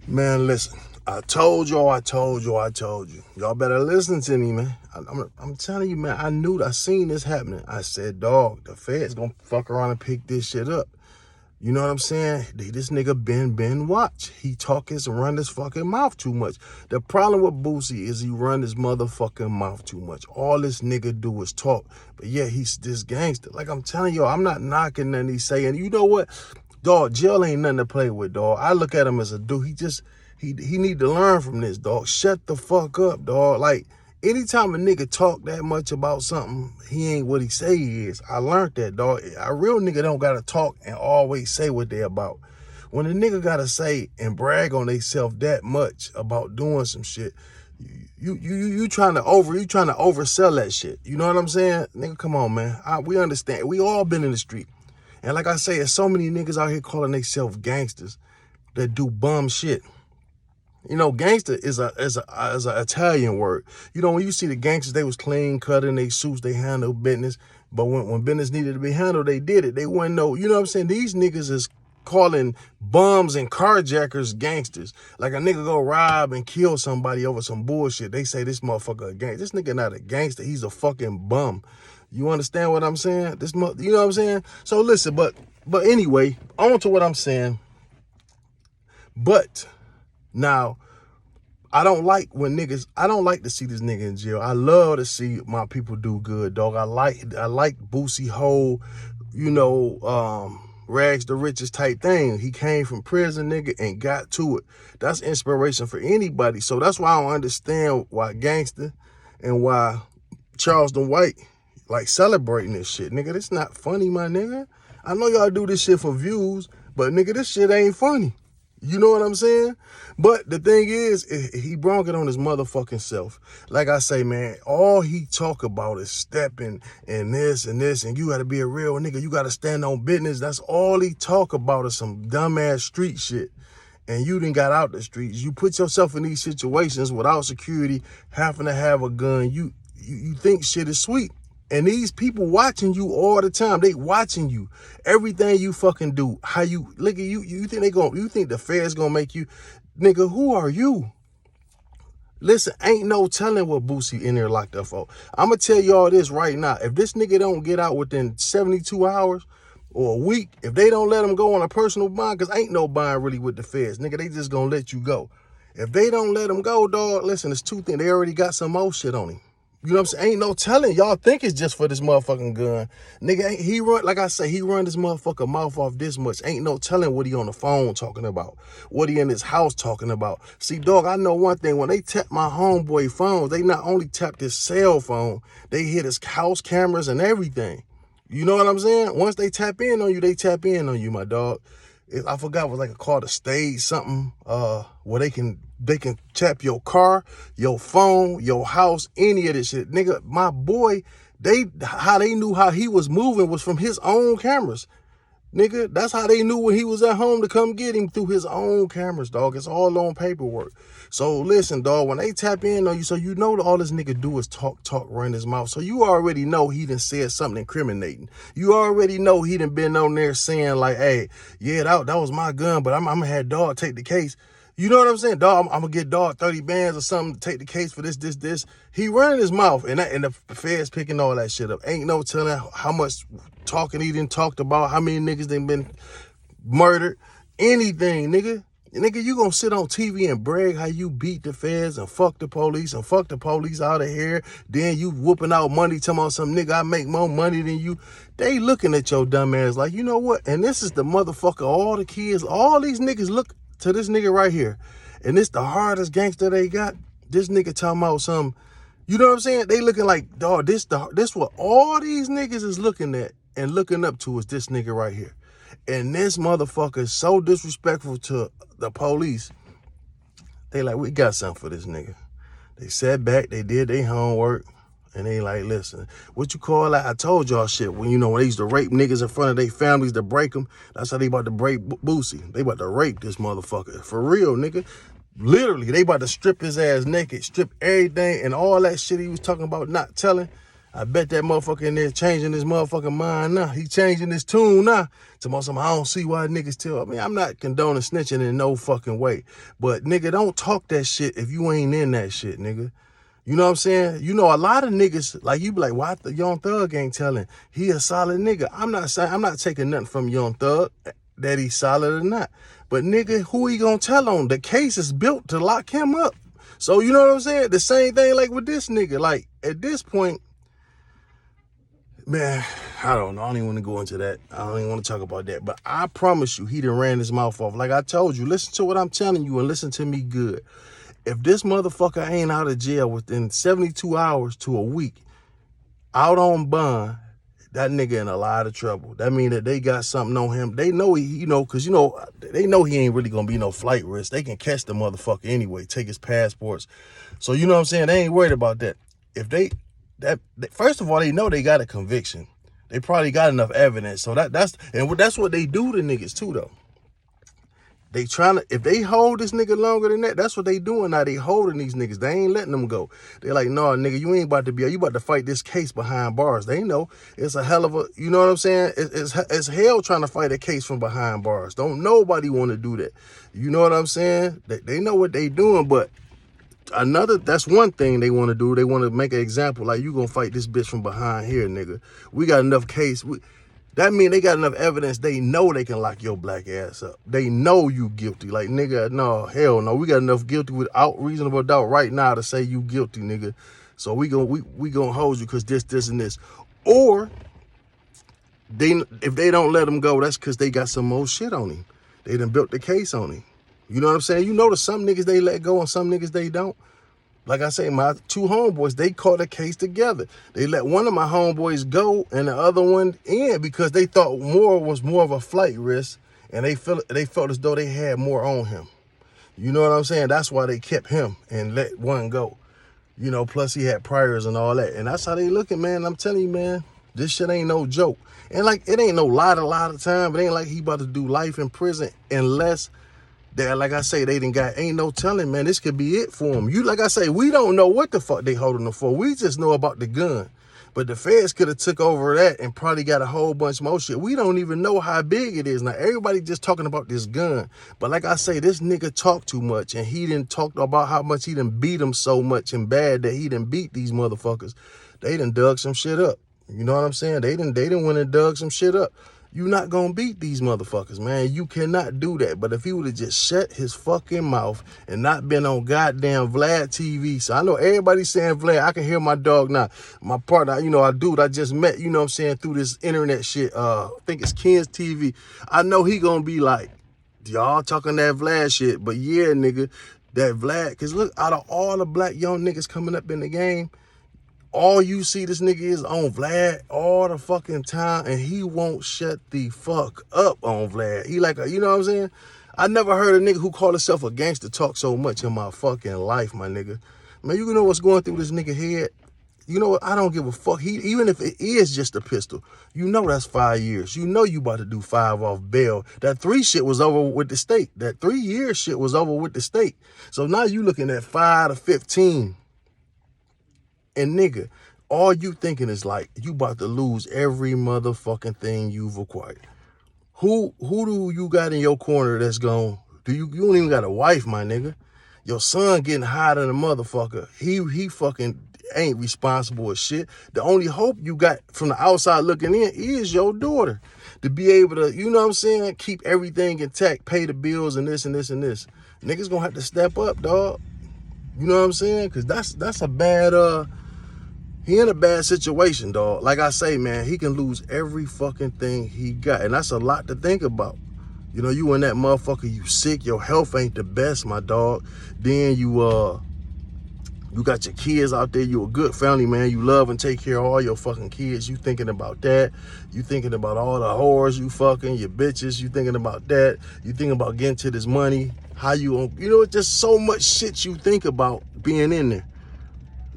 Man, listen. I told you. Y'all better listen to me, man. I'm telling you, man. I seen this happening. I said, dog, the Fed's gonna fuck around and pick this shit up. You know what I'm saying? This nigga Ben watch. He talk his run his fucking mouth too much. The problem with Boosie is he run his motherfucking mouth too much. All this nigga do is talk. But yeah, he's this gangster. Like I'm telling y'all, I'm not knocking nothing he's saying. You know what? Dog, jail ain't nothing to play with, dog. I look at him as a dude. He need to learn from this, dog. Shut the fuck up, dog. Like, anytime a nigga talk that much about something, he ain't what he say he is. I learned that, dog. A real nigga don't gotta talk and always say what they about. When a nigga gotta say and brag on theyself that much about doing some shit, you trying to oversell that shit. You know what I'm saying? Nigga, come on, man. We understand. We all been in the street. And like I say, there's so many niggas out here calling themselves gangsters that do bum shit. You know, gangster is a Italian word. You know, when you see the gangsters, they was clean cut in their suits, they handle business. But when business needed to be handled, they did it. They wouldn't know. You know what I'm saying? These niggas is calling bums and carjackers gangsters. Like a nigga go rob and kill somebody over some bullshit. They say this motherfucker a gangster. This nigga not a gangster. He's a fucking bum. You understand what I'm saying? You know what I'm saying? So listen, but anyway, on to what I'm saying. But now, I don't like to see this nigga in jail. I love to see my people do good, dog. I like Boosie whole, rags to riches type thing. He came from prison, nigga, and got to it. That's inspiration for anybody. So that's why I don't understand why Gangsta and why Charleston White like celebrating this shit. Nigga, this not funny, my nigga. I know y'all do this shit for views, but nigga, this shit ain't funny. You know what I'm saying? But the thing is, he brought it on his motherfucking self. Like I say, man, all he talk about is stepping and this, and you got to be a real nigga. You got to stand on business. That's all he talk about is some dumbass street shit. And you done got out the streets. You put yourself in these situations without security, having to have a gun. You think shit is sweet. And these people watching you all the time. They watching you. Everything you fucking do. How you look at you you think the Fed's gonna make you, nigga, who are you? Listen, ain't no telling what Boosie in there locked up for. I'ma tell y'all this right now. If this nigga don't get out within 72 hours or a week, if they don't let him go on a personal bond, cause ain't no bond really with the Feds, nigga, they just gonna let you go. If they don't let him go, dog, listen, it's two things. They already got some more shit on him. You know what I'm saying? Ain't no telling. Y'all think it's just for this motherfucking gun. Nigga, he run, like I say, he run this motherfucking mouth off this much. Ain't no telling what he on the phone talking about. What he in his house talking about. See, dog, I know one thing. When they tap my homeboy phones, they not only tapped his cell phone, they hit his house cameras and everything. You know what I'm saying? Once they tap in on you, they tap in on you, my dog. I forgot what like called a stage something, where they can tap your car, your phone, your house, any of this shit. Nigga, my boy, how they knew how he was moving was from his own cameras. Nigga, that's how they knew when he was at home to come get him, through his own cameras, dog. It's all on paperwork. So listen, dog, when they tap in on you, so you know all this nigga do is talk, run his mouth. So you already know he done said something incriminating. You already know he done been on there saying like, hey, yeah, that was my gun, but I'm gonna have dog take the case. You know what I'm saying? Dog, I'm gonna get dog 30 bands or something to take the case for this. He running his mouth, and the Feds picking all that shit up. Ain't no telling how much talking he done talked about, how many niggas done been murdered, anything, nigga. Nigga, you gonna sit on TV and brag how you beat the Feds and fuck the police out of here. Then you whooping out money, talking about some nigga, I make more money than you. They looking at your dumb ass like, you know what? And this is the motherfucker, all the kids, all these niggas look to this nigga right here. And this the hardest gangster they got. This nigga talking about some, you know what I'm saying? They looking like, dog, this what all these niggas is looking at and looking up to is this nigga right here. And this motherfucker is so disrespectful to the police. They like, we got something for this nigga. They sat back, they did their homework, and they like, listen, what you call that? I told y'all shit. When they used to rape niggas in front of their families to break them, that's how they about to break Boosie. They about to rape this motherfucker. For real, nigga. Literally, they about to strip his ass naked, strip everything, and all that shit he was talking about not telling. I bet that motherfucker in there changing his motherfucking mind now. He changing his tune now. Tomorrow, I don't see why niggas tell me. I'm not condoning snitching in no fucking way. But nigga, don't talk that shit if you ain't in that shit, nigga. You know what I'm saying? You know, a lot of niggas, like you be like, why the Young Thug ain't telling? He a solid nigga. I'm not taking nothing from Young Thug that he's solid or not. But nigga, who he gonna tell on? The case is built to lock him up. So you know what I'm saying? The same thing like with this nigga. Like at this point, man, I don't know. I don't even want to go into that. I don't even want to talk about that. But I promise you, he done ran his mouth off. Like I told you, listen to what I'm telling you and listen to me good. If this motherfucker ain't out of jail within 72 hours to a week, out on bond, that nigga in a lot of trouble. That mean that they got something on him. They know he, you know, because, you know, they know he ain't really going to be no flight risk. They can catch the motherfucker anyway, take his passports. So, you know what I'm saying? They ain't worried about that. If first of all, they know they got a conviction. They probably got enough evidence. So that's what they do to niggas too, though. They trying to, if they hold this nigga longer than that, that's what they doing now. They holding these niggas. They ain't letting them go. They like, no, nigga, you ain't about to be, you about to fight this case behind bars. They know it's a hell of a, you know what I'm saying? It's hell trying to fight a case from behind bars. Don't nobody want to do that. You know what I'm saying? They know what they doing, but that's one thing they want to do. They want to make an example, like, you gonna fight this bitch from behind here, nigga. We got enough case. That mean they got enough evidence. They know they can lock your black ass up. They know you guilty. Like, nigga, no, hell no. We got enough guilty without reasonable doubt right now to say you guilty, nigga. So we gonna hold you because this, and this. Or if they don't let him go, that's because they got some more shit on him. They done built the case on him. You know what I'm saying? You notice some niggas they let go and some niggas they don't. Like I say, my two homeboys, they caught a case together. They let one of my homeboys go and the other one in because they thought was more of a flight risk, and they felt as though they had more on him. You know what I'm saying? That's why they kept him and let one go. You know, plus he had priors and all that. And that's how they looking, man. I'm telling you, man, this shit ain't no joke. And like, it ain't no lot of time. It ain't like he about to do life in prison unless that, like I say, they ain't no telling, man. This could be it for him. Like I say, we don't know what the fuck they holding him for. We just know about the gun. But the feds could have took over that and probably got a whole bunch more shit. We don't even know how big it is. Now, everybody just talking about this gun. But like I say, this nigga talk too much. And he didn't talk about how much he done beat them so much and bad that he done beat these motherfuckers. They done dug some shit up. You know what I'm saying? They done went and dug some shit up. You're not gonna beat these motherfuckers, man. You cannot do that. But if he would have just shut his fucking mouth and not been on goddamn Vlad TV. So I know everybody's saying Vlad. I can hear my dog now. My partner, you know, a dude I just met, you know what I'm saying, through this internet shit. I think it's Ken's TV. I know he gonna be like, y'all talking that Vlad shit. But yeah, nigga, that Vlad, because look, out of all the black young niggas coming up in the game, all you see this nigga is on Vlad all the fucking time, and he won't shut the fuck up on Vlad. He like, you know what I'm saying? I never heard a nigga who called himself a gangster talk so much in my fucking life, my nigga. Man, you know what's going through this nigga head? You know what? I don't give a fuck. Even if it is just a pistol, you know that's 5 years. You know you about to do 5 off bail. That 3 shit was over with the state. That 3 year shit was over with the state. So now you looking at 5 to 15. And nigga, all you thinking is like, you about to lose every motherfucking thing you've acquired. Who do you got in your corner that's you don't even got a wife, my nigga. Your son getting high than a motherfucker. He fucking ain't responsible as shit. The only hope you got from the outside looking in is your daughter. To be able to, you know what I'm saying, keep everything intact, pay the bills and this and this and this. Niggas gonna have to step up, dog. You know what I'm saying? Cause that's a bad, he in a bad situation, dog. Like I say, man, he can lose every fucking thing he got. And that's a lot to think about. You know, you in that motherfucker, you sick, your health ain't the best, my dog. Then you got your kids out there, you a good family, man. You love and take care of all your fucking kids. You thinking about that. You thinking about all the whores you fucking, your bitches. You thinking about that. You thinking about getting to this money. How you know, it's just so much shit you think about being in there.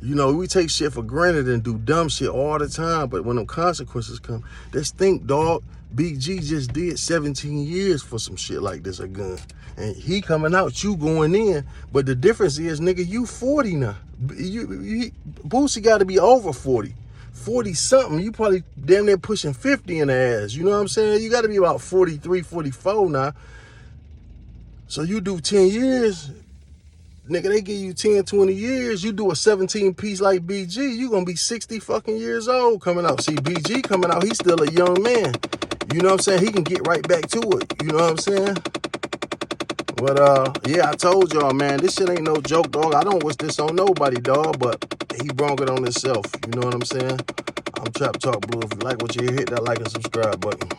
You know, we take shit for granted and do dumb shit all the time, but when them consequences come, just think, dog, BG just did 17 years for some shit like this, a gun. And he coming out, you going in, but the difference is, nigga, you 40 now. Boosie got to be over 40 40-something. You probably damn near pushing 50 in the ass. You know what I'm saying? You got to be about 43, 44 now. So you do 10 years, nigga, they give you 10, 20 years. You do a 17 piece like BG, you gonna be 60 fucking years old coming out. See, BG coming out, he's still a young man. You know what I'm saying? He can get right back to it. You know what I'm saying? But, yeah, I told y'all, man, this shit ain't no joke, dog. I don't wish this on nobody, dog, but he brought it on himself. You know what I'm saying? I'm Trap Talk Blue. If you like what you hear, hit that like and subscribe button.